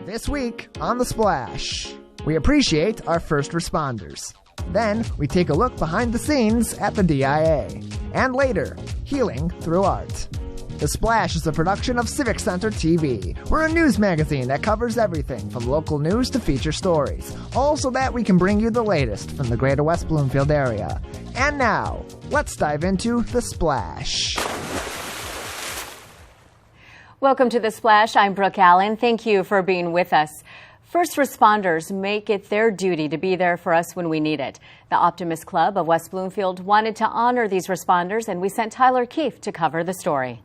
This week on The Splash, we appreciate our first responders. Then we take a look behind the scenes at the DIA. And later, healing through art. The Splash is a production of Civic Center TV. We're a news magazine that covers everything from local news to feature stories, all so that we can bring you the latest from the greater West Bloomfield area. And now, let's dive into The Splash. Welcome to The Splash. I'm Brooke Allen. Thank you for being with us. First responders make it their duty to be there for us when we need it. The Optimist Club of West Bloomfield wanted to honor these responders, and we sent Tyler Keefe to cover the story.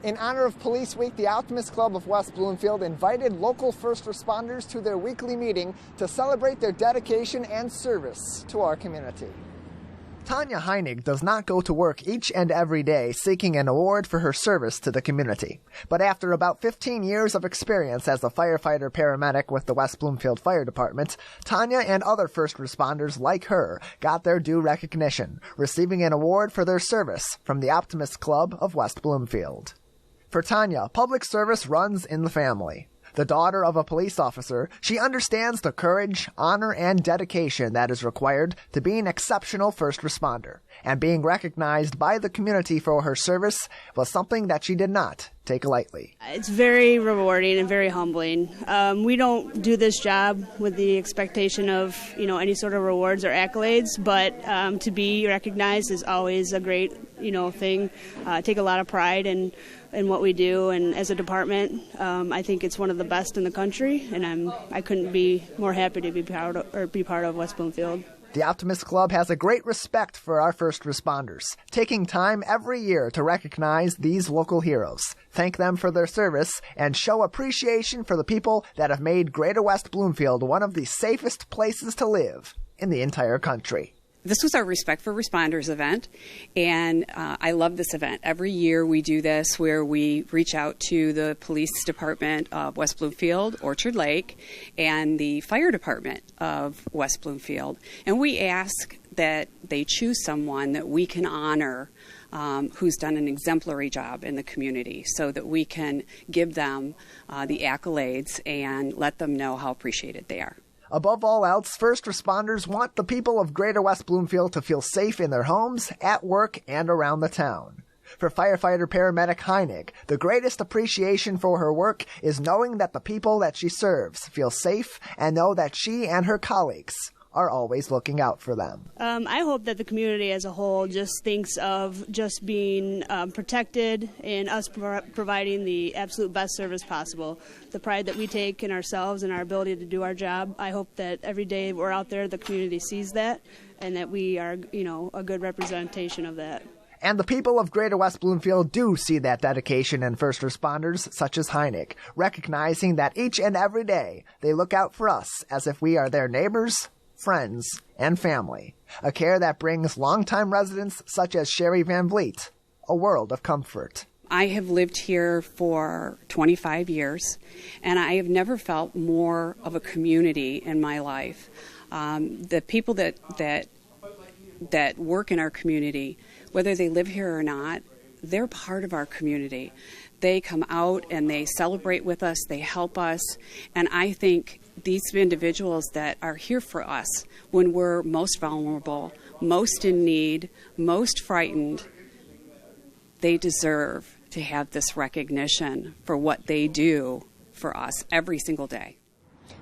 In honor of Police Week, the Optimist Club of West Bloomfield invited local first responders to their weekly meeting to celebrate their dedication and service to our community. Tanya Heinig does not go to work each and every day seeking an award for her service to the community. But after about 15 years of experience as a firefighter-paramedic with the West Bloomfield Fire Department, Tanya and other first responders like her got their due recognition, receiving an award for their service from the Optimist Club of West Bloomfield. For Tanya, public service runs in the family. The daughter of a police officer, she understands the courage, honor, and dedication that is required to be an exceptional first responder. And being recognized by the community for her service was something that she did not take lightly. It's very rewarding and very humbling. We don't do this job with the expectation of, any sort of rewards or accolades, but to be recognized is always a great, thing. I take a lot of pride in what we do, and as a department, I think it's one of the best in the country, and I couldn't be more happy to be part of West Bloomfield. The Optimist Club has a great respect for our first responders, taking time every year to recognize these local heroes, thank them for their service, and show appreciation for the people that have made Greater West Bloomfield one of the safest places to live in the entire country. This was our Respect for Responders event, and I love this event. Every year we do this where we reach out to the police department of West Bloomfield, Orchard Lake, and the fire department of West Bloomfield, and we ask that they choose someone that we can honor who's done an exemplary job in the community so that we can give them the accolades and let them know how appreciated they are. Above all else, first responders want the people of Greater West Bloomfield to feel safe in their homes, at work, and around the town. For firefighter-paramedic Heinig, the greatest appreciation for her work is knowing that the people that she serves feel safe and know that she and her colleagues are always looking out for them. I hope that the community as a whole just thinks of just being protected and us providing the absolute best service possible. The pride that we take in ourselves and our ability to do our job, I hope that every day we're out there, the community sees that and that we are, a good representation of that. And the people of Greater West Bloomfield do see that dedication in first responders such as Heinig, recognizing that each and every day they look out for us as if we are their neighbors, friends, and family, a care that brings longtime residents such as Sherry Van Vliet a world of comfort. I have lived here for 25 years, and I have never felt more of a community in my life. The people that work in our community, whether they live here or not, they're part of our community. They come out and they celebrate with us, they help us, and I think these individuals that are here for us when we're most vulnerable, most in need, most frightened, they deserve to have this recognition for what they do for us every single day.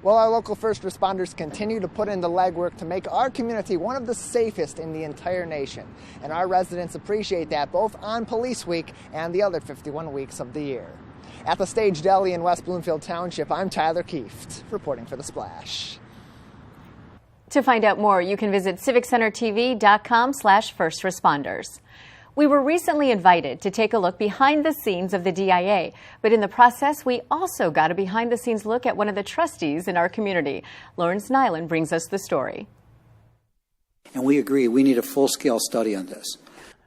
Well, our local first responders continue to put in the legwork to make our community one of the safest in the entire nation. And our residents appreciate that both on Police Week and the other 51 weeks of the year. At the Stage Deli in West Bloomfield Township, I'm Tyler Keefe, reporting for The Splash. To find out more, you can visit civiccentertv.com/firstresponders. We were recently invited to take a look behind the scenes of the DIA, but in the process, we also got a behind-the-scenes look at one of the trustees in our community. Lawrence Nyland brings us the story. And we agree we need a full-scale study on this.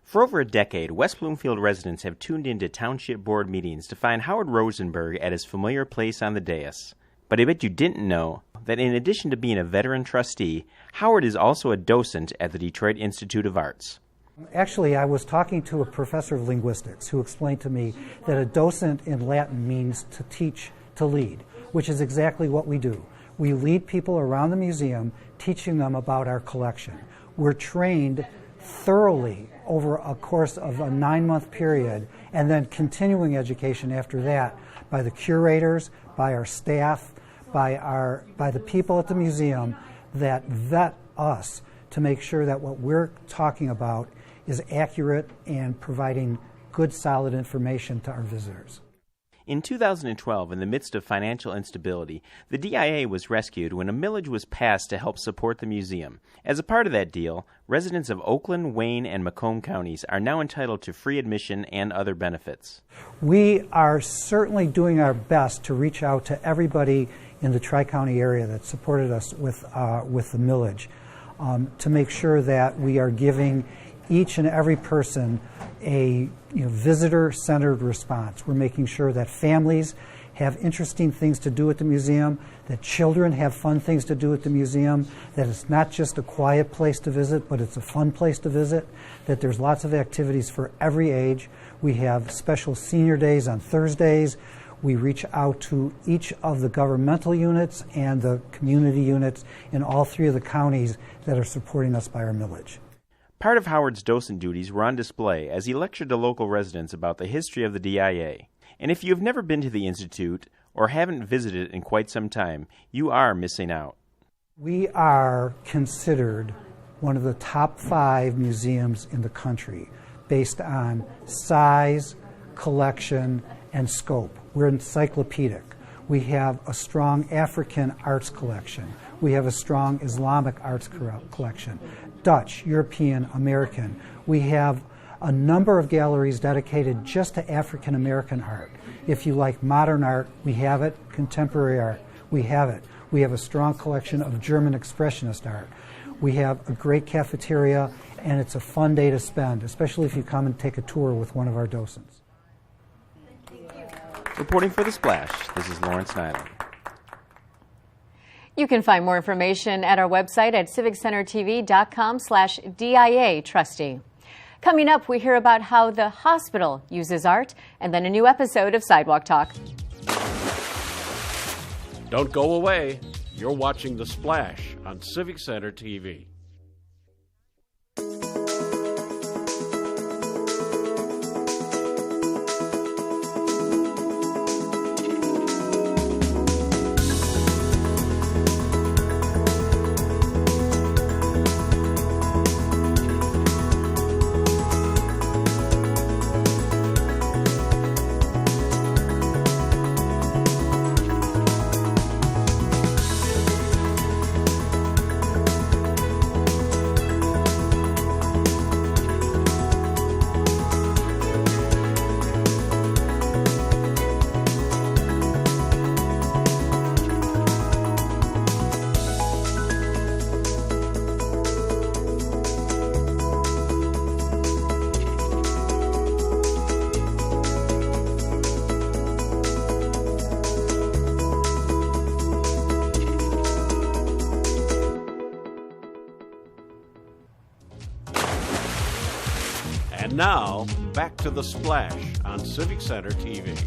For over a decade, West Bloomfield residents have tuned into township board meetings to find Howard Rosenberg at his familiar place on the dais. But I bet you didn't know that in addition to being a veteran trustee, Howard is also a docent at the Detroit Institute of Arts. Actually, I was talking to a professor of linguistics who explained to me that a docent in Latin means to teach to lead, which is exactly what we do. We lead people around the museum, teaching them about our collection. We're trained thoroughly over a course of a 9-month period, and then continuing education after that by the curators, by our staff, by the people at the museum that vet us to make sure that what we're talking about is accurate and providing good, solid information to our visitors. In 2012, in the midst of financial instability, the DIA was rescued when a millage was passed to help support the museum. As a part of that deal, residents of Oakland, Wayne, and Macomb counties are now entitled to free admission and other benefits. We are certainly doing our best to reach out to everybody in the Tri-County area that supported us with the millage to make sure that we are giving each and every person a visitor-centered response. We're making sure that families have interesting things to do at the museum, that children have fun things to do at the museum, that it's not just a quiet place to visit, but it's a fun place to visit, that there's lots of activities for every age. We have special senior days on Thursdays. We reach out to each of the governmental units and the community units in all 3 of the counties that are supporting us by our millage. Part of Howard's docent duties were on display as he lectured to local residents about the history of the DIA. And if you have never been to the Institute or haven't visited it in quite some time, you are missing out. We are considered one of the top 5 museums in the country based on size, collection, and scope. We're encyclopedic. We have a strong African arts collection. We have a strong Islamic arts collection. Dutch, European, American. We have a number of galleries dedicated just to African American art. If you like modern art, we have it. Contemporary art, we have it. We have a strong collection of German expressionist art. We have a great cafeteria, and it's a fun day to spend, especially if you come and take a tour with one of our docents. Reporting for The Splash, this is Lawrence Nyland. You can find more information at our website at civiccentertv.com/DIA trustee. Coming up, we hear about how the hospital uses art, and then a new episode of Sidewalk Talk. Don't go away. You're watching The Splash on Civic Center TV. And now, back to The Splash on Civic Center TV.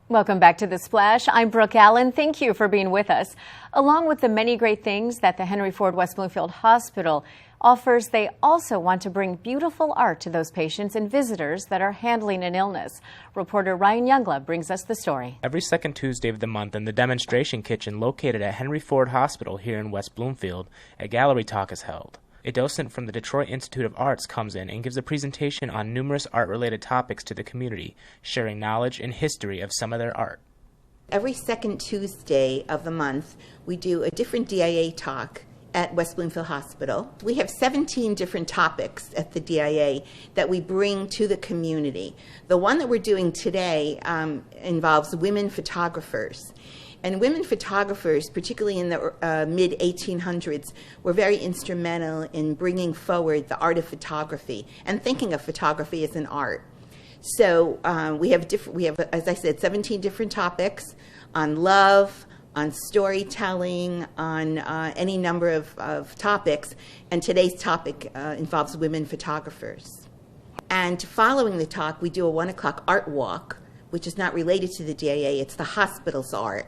Welcome back to The Splash. I'm Brooke Allen. Thank you for being with us. Along with the many great things that the Henry Ford West Bloomfield Hospital offers, they also want to bring beautiful art to those patients and visitors that are handling an illness. Reporter Ryan Youngla brings us the story. Every second Tuesday of the month in the demonstration kitchen located at Henry Ford Hospital here in West Bloomfield, a gallery talk is held. A docent from the Detroit Institute of Arts comes in and gives a presentation on numerous art-related topics to the community, sharing knowledge and history of some of their art. Every second Tuesday of the month, we do a different DIA talk at West Bloomfield Hospital. We have 17 different topics at the DIA that we bring to the community. The one that we're doing today involves women photographers. And women photographers, particularly in the mid-1800s, were very instrumental in bringing forward the art of photography and thinking of photography as an art. So we have, as I said, 17 different topics on love, on storytelling, on any number of topics. And today's topic involves women photographers. And following the talk, we do a 1 o'clock art walk, which is not related to the DIA. It's the hospital's art.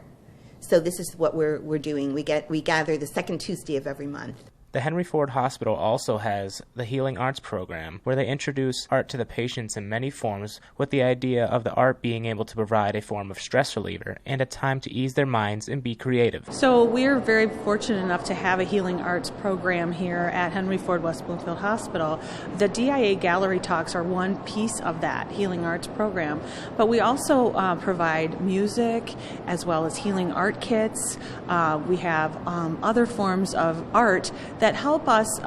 So this is what we're doing. We gather the second Tuesday of every month. The Henry Ford Hospital also has the Healing Arts program, where they introduce art to the patients in many forms, with the idea of the art being able to provide a form of stress reliever and a time to ease their minds and be creative. So we're very fortunate enough to have a Healing Arts program here at Henry Ford West Bloomfield Hospital. The DIA Gallery Talks are one piece of that Healing Arts program, but we also provide music as well as healing art kits. We have other forms of art that help us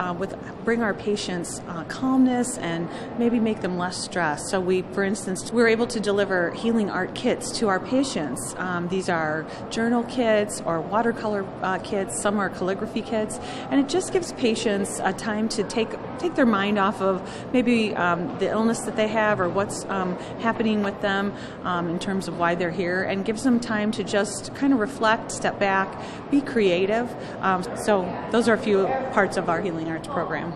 bring our patients calmness and maybe make them less stressed. So for instance, we're able to deliver healing art kits to our patients. These are journal kits or watercolor kits. Some are calligraphy kits, and it just gives patients a time to take their mind off of maybe the illness that they have or what's happening with them in terms of why they're here, and gives them time to just kind of reflect, step back, be creative. So those are a few parts of our Healing Arts program.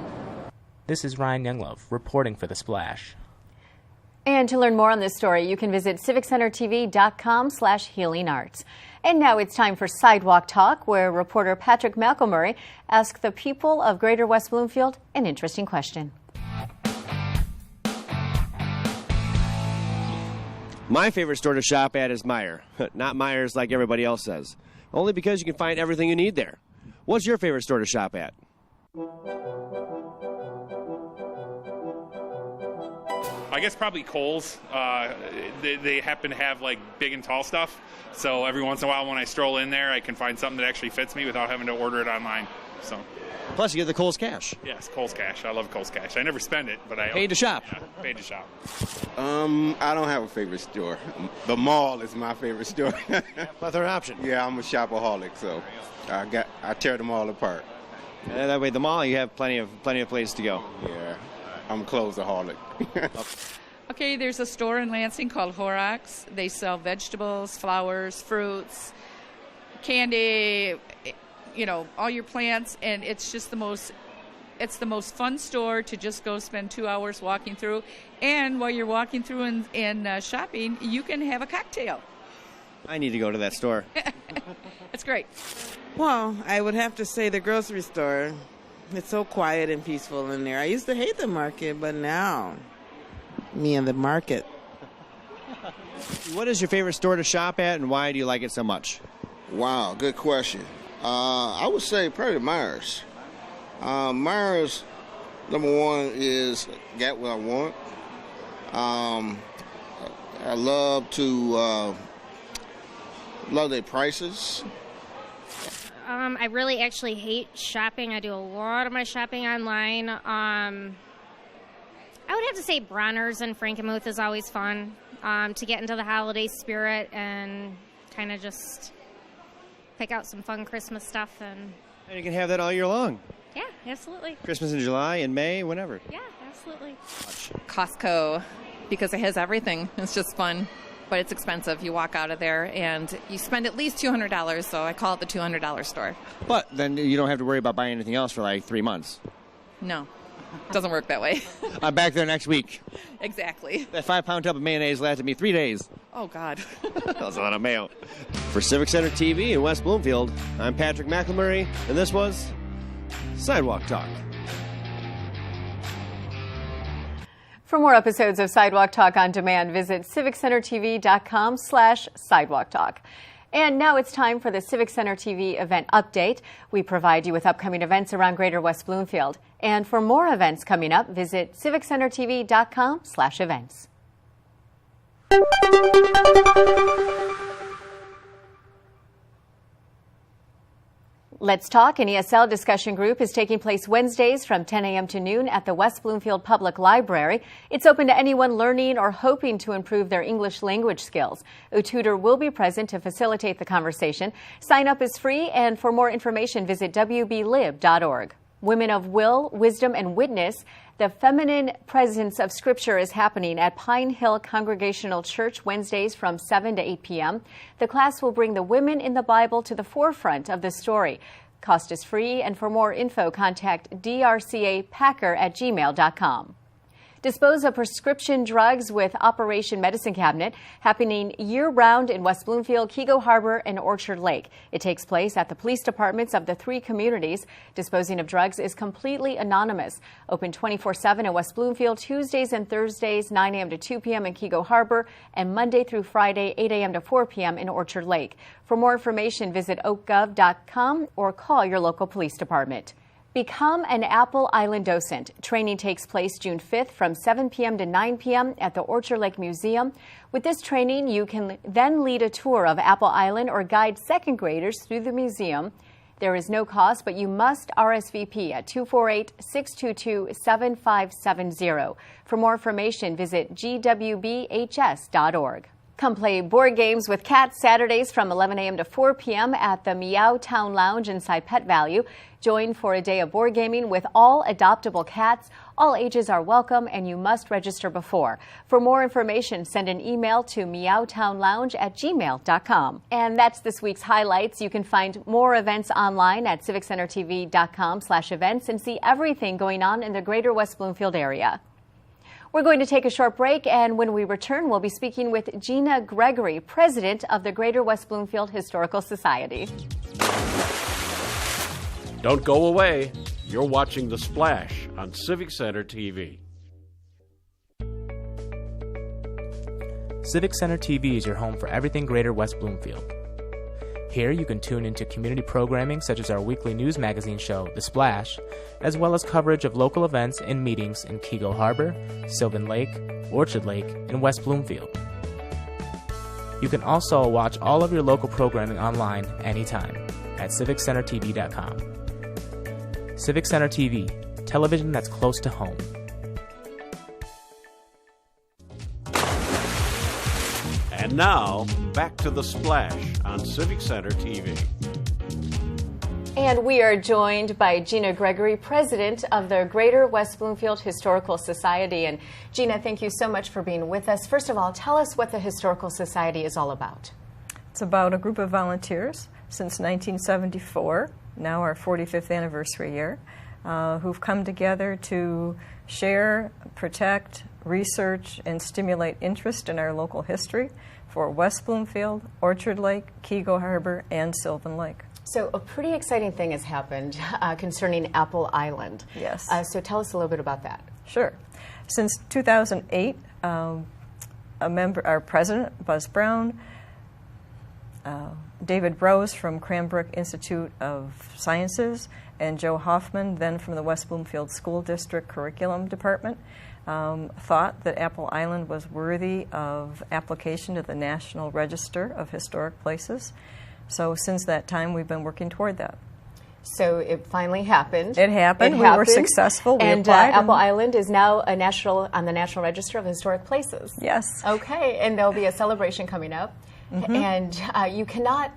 This is Ryan Younglove reporting for The Splash. And to learn more on this story, you can visit civiccentertv.com/healingarts. And now it's time for Sidewalk Talk, where reporter Patrick McElmurray asks the people of Greater West Bloomfield an interesting question. My favorite store to shop at is Meijer. Not Meijers like everybody else says. Only because you can find everything you need there. What's your favorite store to shop at? I guess probably Kohl's. They happen to have like big and tall stuff. So every once in a while when I stroll in there, I can find something that actually fits me without having to order it online. So. Plus you get the Kohl's Cash. Yes, Kohl's Cash. I love Kohl's Cash. I never spend it, but I paid to shop. Yeah, paid to shop. I don't have a favorite store. The mall is my favorite store. Plethora option. Yeah, I'm a shopaholic, so I tear them all apart. That way, the mall you have plenty of places to go. Yeah, I'm a clothesaholic. Okay, there's a store in Lansing called Horrocks. They sell vegetables, flowers, fruits, candy, all your plants, and it's just the most fun store to just go spend 2 hours walking through. And while you're walking through and shopping, you can have a cocktail. I need to go to that store. It's great. Well, I would have to say the grocery store. It's so quiet and peaceful in there. I used to hate the market, but now, me and the market. What is your favorite store to shop at, and why do you like it so much? Wow, good question. I would say probably Meijers. Meijers, number one, is got what I want. I love their prices. I really actually hate shopping. I do a lot of my shopping online. I would have to say Bronner's and Frankenmuth is always fun to get into the holiday spirit and kind of just pick out some fun Christmas stuff. And you can have that all year long. Yeah, absolutely. Christmas in July, in May, whenever. Yeah, absolutely. Costco, because it has everything. It's just fun. But it's expensive. You walk out of there and you spend at least $200, so I call it the $200 store. But then you don't have to worry about buying anything else for like 3 months. No, it doesn't work that way. I'm back there next week. Exactly. That 5-pound tub of mayonnaise lasted me 3 days. Oh, God. That was a lot of mayo. For Civic Center TV in West Bloomfield, I'm Patrick McElmurray, and this was Sidewalk Talk. For more episodes of Sidewalk Talk on Demand, visit civiccentertv.com/Sidewalk Talk. And now it's time for the Civic Center TV event update. We provide you with upcoming events around Greater West Bloomfield. And for more events coming up, visit civiccentertv.com/events. Let's Talk, an ESL discussion group, is taking place Wednesdays from 10 a.m. to noon at the West Bloomfield Public Library. It's open to anyone learning or hoping to improve their English language skills. A tutor will be present to facilitate the conversation. Sign up is free, and for more information, visit wblib.org. Women of Will, Wisdom, and Witness, the feminine presence of Scripture is happening at Pine Hill Congregational Church Wednesdays from 7 to 8 p.m. The class will bring the women in the Bible to the forefront of the story. Cost is free, and for more info, contact drcapacker@gmail.com. Dispose of prescription drugs with Operation Medicine Cabinet, happening year-round in West Bloomfield, Keego Harbor, and Orchard Lake. It takes place at the police departments of the 3 communities. Disposing of drugs is completely anonymous. Open 24/7 in West Bloomfield, Tuesdays and Thursdays, 9 a.m. to 2 p.m. in Keego Harbor, and Monday through Friday, 8 a.m. to 4 p.m. in Orchard Lake. For more information, visit oakgov.com or call your local police department. Become an Apple Island docent. Training takes place June 5th from 7 p.m. to 9 p.m. at the Orchard Lake Museum. With this training, you can then lead a tour of Apple Island or guide second graders through the museum. There is no cost, but you must RSVP at 248-622-7570. For more information, visit gwbhs.org. Come play board games with cats Saturdays from 11 a.m. to 4 p.m. at the Meow Town Lounge inside Pet Value. Join for a day of board gaming with all adoptable cats. All ages are welcome, and you must register before. For more information, send an email to meowtownlounge@gmail.com. And that's this week's highlights. You can find more events online at civiccentertv.com/events and see everything going on in the greater West Bloomfield area. We're going to take a short break, and when we return, we'll be speaking with Gina Gregory, president of the Greater West Bloomfield Historical Society. Don't go away. You're watching The Splash on Civic Center TV. Civic Center TV is your home for everything Greater West Bloomfield. Here you can tune into community programming such as our weekly news magazine show, The Splash, as well as coverage of local events and meetings in Keego Harbor, Sylvan Lake, Orchard Lake, and West Bloomfield. You can also watch all of your local programming online anytime at civiccentertv.com. Civic Center TV, television that's close to home. And now, back to The Splash on Civic Center TV. And we are joined by Gina Gregory, president of the Greater West Bloomfield Historical Society. And Gina, thank you so much for being with us. First of all, tell us what the Historical Society is all about. It's about a group of volunteers since 1974, now our 45th anniversary year, who've come together to share, protect, research, and stimulate interest in our local history for West Bloomfield, Orchard Lake, Keego Harbor, and Sylvan Lake. So a pretty exciting thing has happened concerning Apple Island. Yes. So tell us a little bit about that. Sure. Since 2008, our president, Buzz Brown, David Rose from Cranbrook Institute of Sciences, and Joe Hoffman, then from the West Bloomfield School District Curriculum Department, thought that Apple Island was worthy of application to the National Register of Historic Places. So since that time, we've been working toward that. So it finally happened. It happened. We were successful. We applied. Apple Island is now on the National Register of Historic Places. Yes. Okay, and there'll be a celebration coming up. Mm-hmm. And you cannot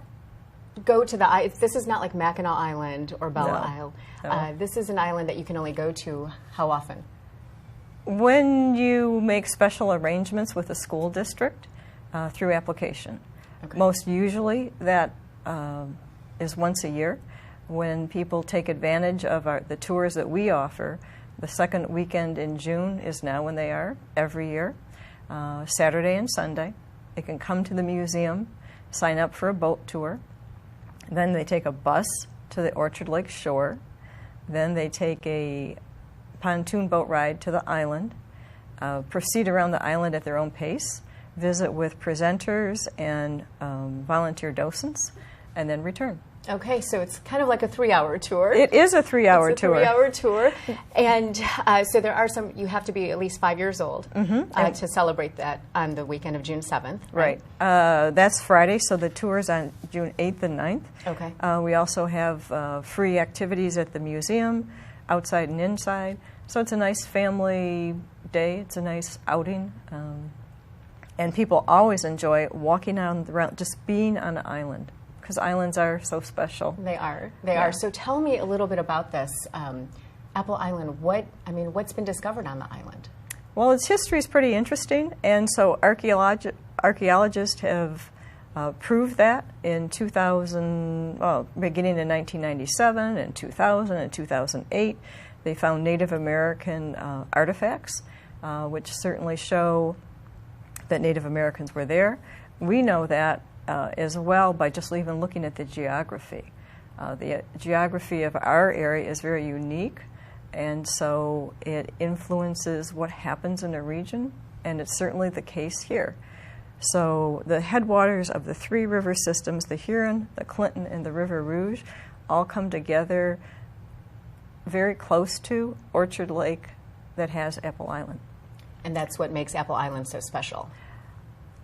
go to this is not like Mackinac Island or Bella Isle. No. This is an island that you can only go to how often? When you make special arrangements with a school district through application. Okay. Most usually that is once a year when people take advantage of the tours that we offer. The second weekend in June is now when they are, every year, Saturday and Sunday. They can come to the museum, sign up for a boat tour. Then they take a bus to the Orchard Lake shore. Then they take a pontoon boat ride to the island, proceed around the island at their own pace, visit with presenters and volunteer docents, and then return. Okay, so it's kind of like a 3-hour tour. It is a 3-hour tour. It's a 3-hour tour. And so there are you have to be at least 5 years old to celebrate that on the weekend of June 7th. Right. That's Friday, so the tour is on June 8th and 9th. Okay. We also have free activities at the museum, outside and inside. So it's a nice family day. It's a nice outing. And people always enjoy walking around, just being on an island, because islands are so special. They are. They are. So tell me a little bit about this Apple Island. What's been discovered on the island? Well, its history is pretty interesting, and so archaeologists have proved that in beginning in 1997 and 2000 and 2008. They found Native American artifacts which certainly show that Native Americans were there. We know that as well by just even looking at the geography. The geography of our area is very unique, and so it influences what happens in a region, and it's certainly the case here. So the headwaters of the three river systems, the Huron, the Clinton, and the River Rouge, all come together very close to Orchard Lake that has Apple Island. And that's what makes Apple Island so special?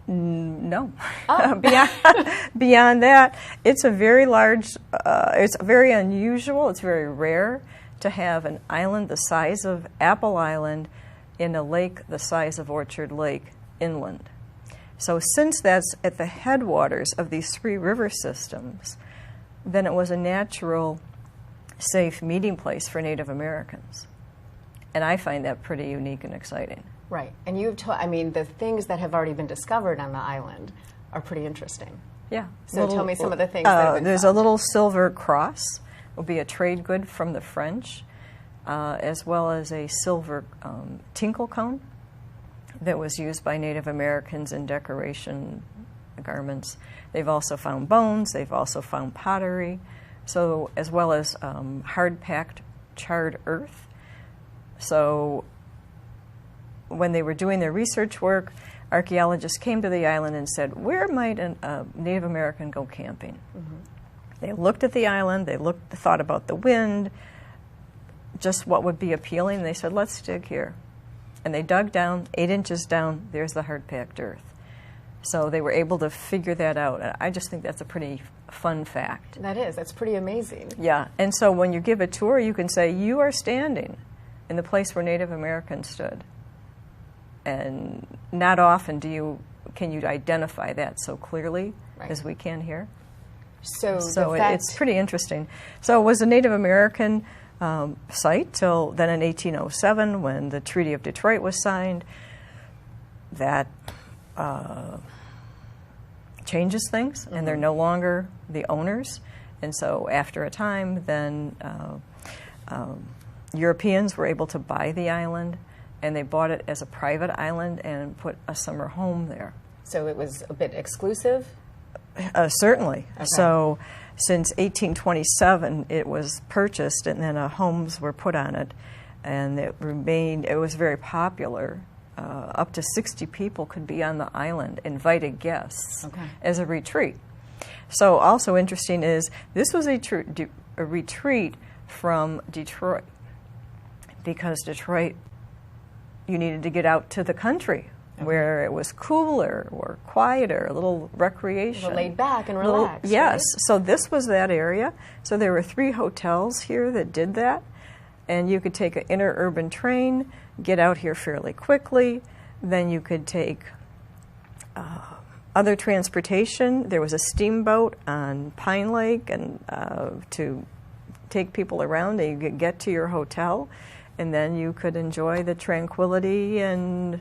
No. Oh. Beyond that, it's a very large, it's very unusual, it's very rare to have an island the size of Apple Island in a lake the size of Orchard Lake inland. So since that's at the headwaters of these three river systems, then it was a natural, safe meeting place for Native Americans. And I find that pretty unique and exciting. Right. And you've I mean, the things that have already been discovered on the island are pretty interesting. Yeah. So tell me some of the things that have been There's found. a little silver cross. It will be a trade good from the French, as well as a silver tinkle cone that was used by Native Americans in decoration garments. They've also found bones. They've also found pottery, so as well as hard-packed charred earth. So when they were doing their research work, archaeologists came to the island and said, where might a Native American go camping? Mm-hmm. They looked at the island, they thought about the wind, just what would be appealing, and they said, let's dig here. And they dug down, 8 inches down, there's the hard-packed earth. So they were able to figure that out. And I just think that's a pretty fun fact. That is. That's pretty amazing. Yeah. And so when you give a tour, you can say, you are standing in the place where Native Americans stood. And not often can you identify that so clearly as we can here. So it's pretty interesting. So it was a Native American site till then in 1807 when the Treaty of Detroit was signed. That changes things, and they're no longer the owners. And so after a time, then Europeans were able to buy the island, and they bought it as a private island and put a summer home there. So it was a bit exclusive? Certainly. Okay. So since 1827, it was purchased, and then homes were put on it, and it was very popular. Up to 60 people could be on the island, invited guests, as a retreat. So also interesting is this was a retreat from Detroit, because Detroit, you needed to get out to the country where it was cooler or quieter, a little recreation. A little laid back and relaxed. Yes. Right? So this was that area. So there were 3 hotels here that did that. And you could take an interurban train, get out here fairly quickly. Then you could take other transportation. There was a steamboat on Pine Lake and to take people around, and you could get to your hotel. And then you could enjoy the tranquility and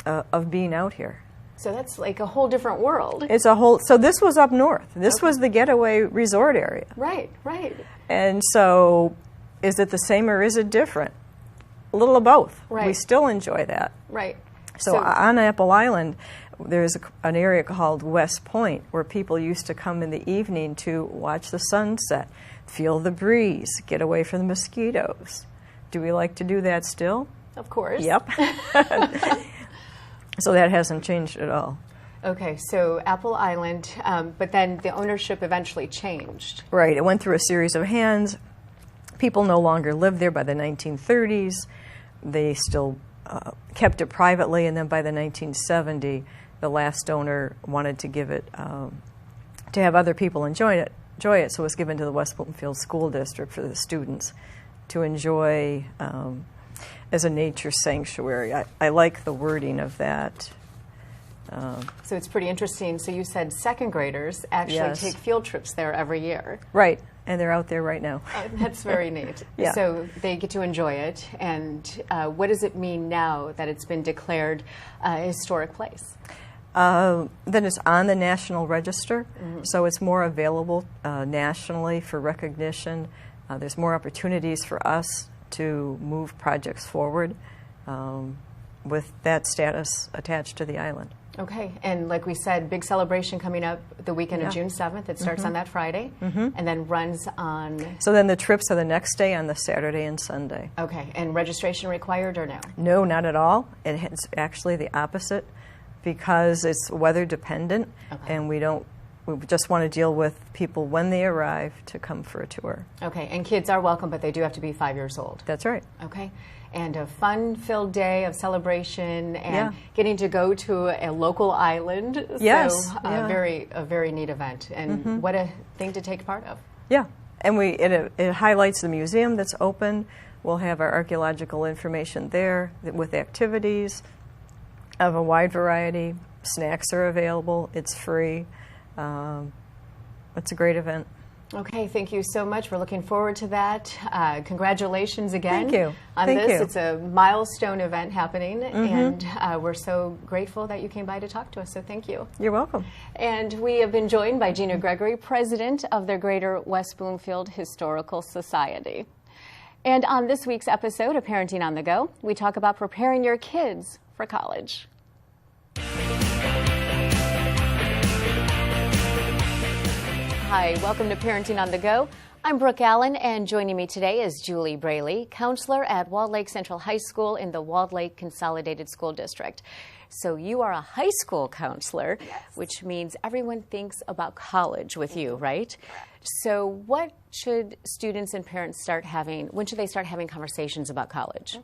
of being out here. So that's like a whole different world. So this was up north. This was the getaway resort area. Right, right. And so is it the same or is it different? A little of both. Right. We still enjoy that. Right. So on Apple Island, there's an area called West Point where people used to come in the evening to watch the sunset, feel the breeze, get away from the mosquitoes. Do we like to do that still? Of course. Yep. So that hasn't changed at all. Okay, so Apple Island, but then the ownership eventually changed. Right. It went through a series of hands. People no longer lived there by the 1930s. They still kept it privately, and then by the 1970s, the last owner wanted to give it to have other people enjoy it. So it was given to the West Bloomfield School District for the students to enjoy as a nature sanctuary. I like the wording of that. So it's pretty interesting. So you said second graders actually take field trips there every year. Right, and they're out there right now. That's very neat. Yeah. So they get to enjoy it. And what does it mean now that it's been declared a historic place? Then it's on the National Register, so it's more available nationally for recognition. There's more opportunities for us to move projects forward with that status attached to the island. Okay, and like we said, big celebration coming up the weekend of June 7th. It starts on that Friday and then runs on... So then the trips are the next day on the Saturday and Sunday. Okay, and registration required or no? No, not at all. It's actually the opposite because it's weather dependent and we just want to deal with people when they arrive to come for a tour. Okay, and kids are welcome, but they do have to be 5 years old. That's right. Okay, and a fun-filled day of celebration and getting to go to a local island. Yes. So a very neat event, and what a thing to take part of. Yeah, and it highlights the museum that's open. We'll have our archaeological information there with activities of a wide variety. Snacks are available. It's free. It's a great event. Okay, thank you so much. We're looking forward to that. Congratulations again. Thank you. On Thank this. you. It's a milestone event happening, and we're so grateful that you came by to talk to us, so thank you. You're welcome. And we have been joined by Gina Gregory, president of the Greater West Bloomfield Historical Society. And on this week's episode of Parenting on the Go, we talk about preparing your kids for college. Hi, welcome to Parenting on the Go. I'm Brooke Allen, and joining me today is Julie Braley, counselor at Walled Lake Central High School in the Walled Lake Consolidated School District. So you are a high school counselor, which means everyone thinks about college with you, right? So what should students and parents start having, when should they start having conversations about college?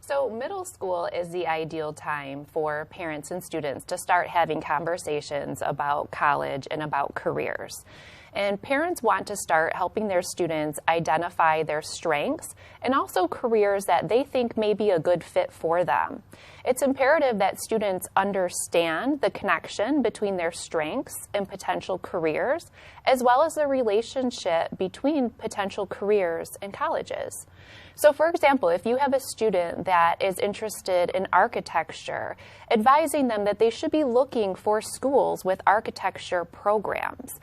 So middle school is the ideal time for parents and students to start having conversations about college and about careers. And parents want to start helping their students identify their strengths and also careers that they think may be a good fit for them. It's imperative that students understand the connection between their strengths and potential careers, as well as the relationship between potential careers and colleges. So for example, if you have a student that is interested in architecture, advising them that they should be looking for schools with architecture programs.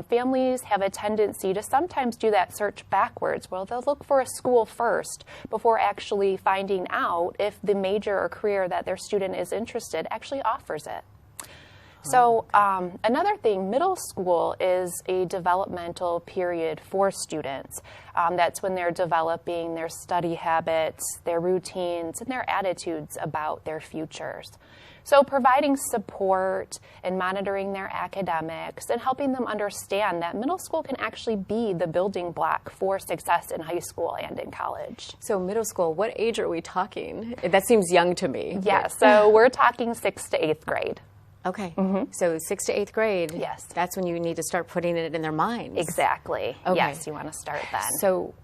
Families have a tendency to sometimes do that search backwards, where they'll look for a school first before actually finding out if the major or career that their student is interested actually offers it. So another thing, middle school is a developmental period for students. That's when they're developing their study habits, their routines, and their attitudes about their futures. So providing support and monitoring their academics and helping them understand that middle school can actually be the building block for success in high school and in college. So middle school, what age are we talking? That seems young to me. Yeah, so we're talking 6th to 8th grade. Okay, so 6th to 8th grade, yes, that's when you need to start putting it in their minds. Exactly. Okay. Yes, you want to start then. So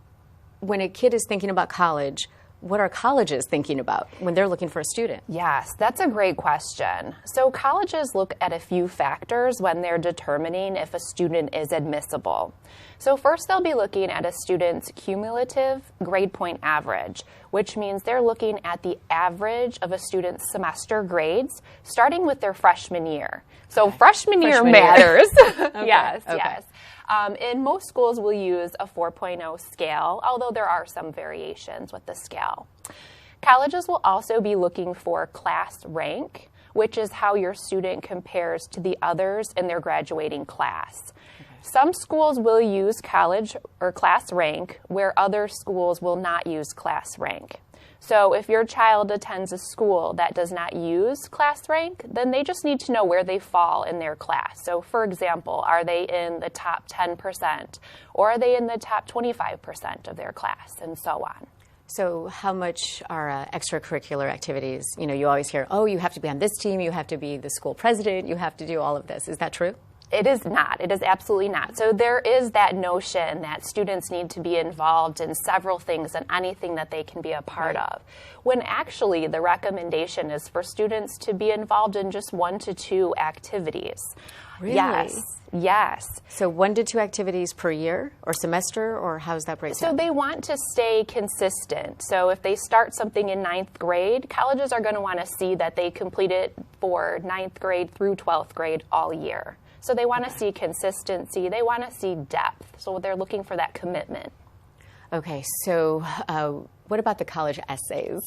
when a kid is thinking about college, what are colleges thinking about when they're looking for a student? Yes, that's a great question. So colleges look at a few factors when they're determining if a student is admissible. So first, they'll be looking at a student's cumulative grade point average, which means they're looking at the average of a student's semester grades starting with their freshman year. So freshman year matters. Yes. In most schools, we'll use a 4.0 scale, although there are some variations with the scale. Colleges will also be looking for class rank, which is how your student compares to the others in their graduating class. Some schools will use college or class rank, where other schools will not use class rank. So if your child attends a school that does not use class rank, then they just need to know where they fall in their class. So for example, are they in the top 10%, or are they in the top 25% of their class, and so on. So how much are extracurricular activities? You know, you always hear, oh, you have to be on this team, you have to be the school president, you have to do all of this. Is that true? It is not. It is absolutely not. So there is that notion that students need to be involved in several things and anything that they can be a part of, when actually the recommendation is for students to be involved in just 1 to 2 activities. Really? Yes. So 1 to 2 activities per year or semester, or how does that break down? So they want to stay consistent. So if they start something in 9th grade, colleges are going to want to see that they complete it for 9th grade through 12th grade all year. So they want to see consistency, they want to see depth, so they're looking for that commitment. Okay, so what about the college essays?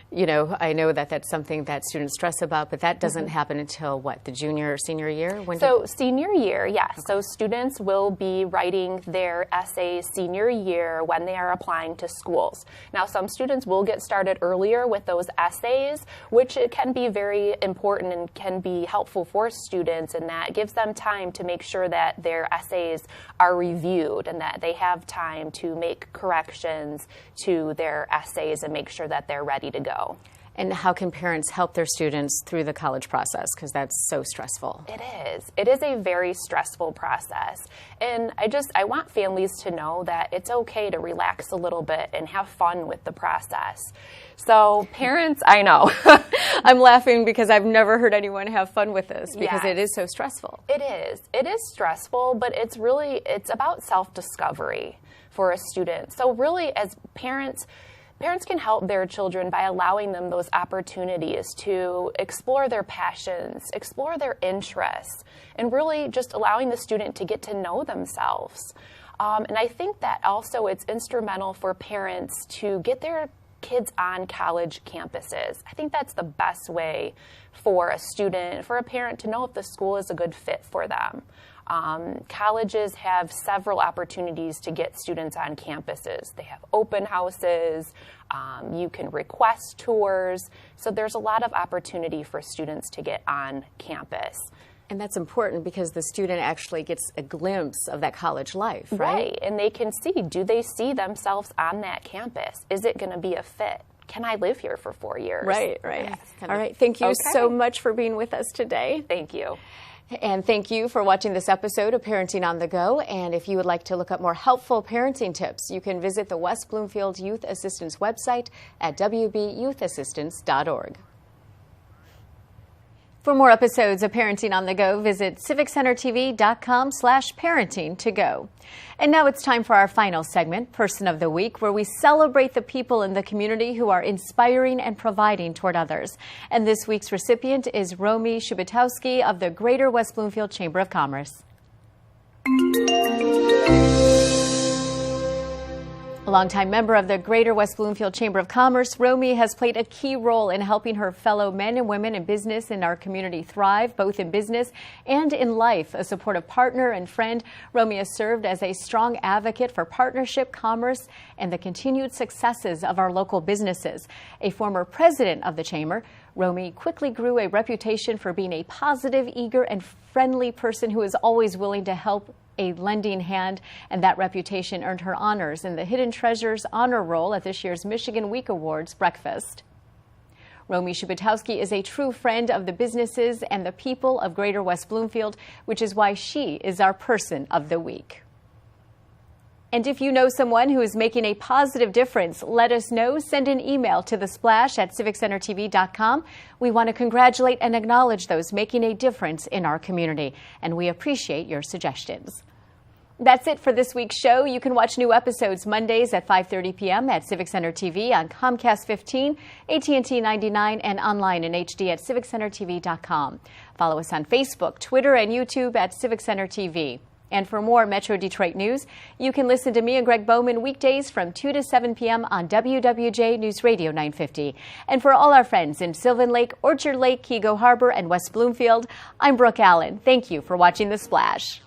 You know, I know that that's something that students stress about, but that doesn't happen until what, the junior or senior year? Senior year, yes. Okay. So students will be writing their essays senior year when they are applying to schools. Now, some students will get started earlier with those essays, which can be very important and can be helpful for students, and that gives them time to make sure that their essays are reviewed and that they have time to make corrections to their essays and make sure that they're ready to go. And how can parents help their students through the college process? Because that's so stressful. It is. It is a very stressful process. And I want families to know that it's okay to relax a little bit and have fun with the process. So parents, I know. I'm laughing because I've never heard anyone have fun with this because it is so stressful. It is. It is stressful, but it's about self-discovery for a student. So really, as parents can help their children by allowing them those opportunities to explore their passions, explore their interests, and really just allowing the student to get to know themselves. And I think that also it's instrumental for parents to get their kids on college campuses. I think that's the best way for a student, for a parent to know if the school is a good fit for them. Colleges have several opportunities to get students on campuses. They have open houses, you can request tours, so there's a lot of opportunity for students to get on campus. And that's important because the student actually gets a glimpse of that college life, right? Right, and they can see, do they see themselves on that campus? Is it going to be a fit? Can I live here for 4 years? Right, right. Yes, all right, thank you so much for being with us today. Thank you. And thank you for watching this episode of Parenting on the Go. And if you would like to look up more helpful parenting tips, you can visit the West Bloomfield Youth Assistance website at wbyouthassistance.org. For more episodes of Parenting on the Go, visit civiccentertv.com/parenting-to-go. And now it's time for our final segment, Person of the Week, where we celebrate the people in the community who are inspiring and providing toward others. And this week's recipient is Romy Shubitowski of the Greater West Bloomfield Chamber of Commerce. A longtime member of the Greater West Bloomfield Chamber of Commerce, Romy has played a key role in helping her fellow men and women in business in our community thrive, both in business and in life. A supportive partner and friend, Romy has served as a strong advocate for partnership, commerce, and the continued successes of our local businesses. A former president of the Chamber, Romy quickly grew a reputation for being a positive, eager, and friendly person who is always willing to help a lending hand, and that reputation earned her honors in the Hidden Treasures Honor Roll at this year's Michigan Week Awards breakfast. Romy Shubitowski is a true friend of the businesses and the people of Greater West Bloomfield, which is why she is our Person of the Week. And if you know someone who is making a positive difference, let us know. Send an email to thesplash@civiccentertv.com. We want to congratulate and acknowledge those making a difference in our community, and we appreciate your suggestions. That's it for this week's show. You can watch new episodes Mondays at 5:30 p.m. at Civic Center TV on Comcast 15, AT&T 99, and online in HD at civiccentertv.com. Follow us on Facebook, Twitter, and YouTube at Civic Center TV. And for more Metro Detroit news, you can listen to me and Greg Bowman weekdays from 2 to 7 p.m. on WWJ Newsradio 950. And for all our friends in Sylvan Lake, Orchard Lake, Kego Harbor, and West Bloomfield, I'm Brooke Allen. Thank you for watching The Splash.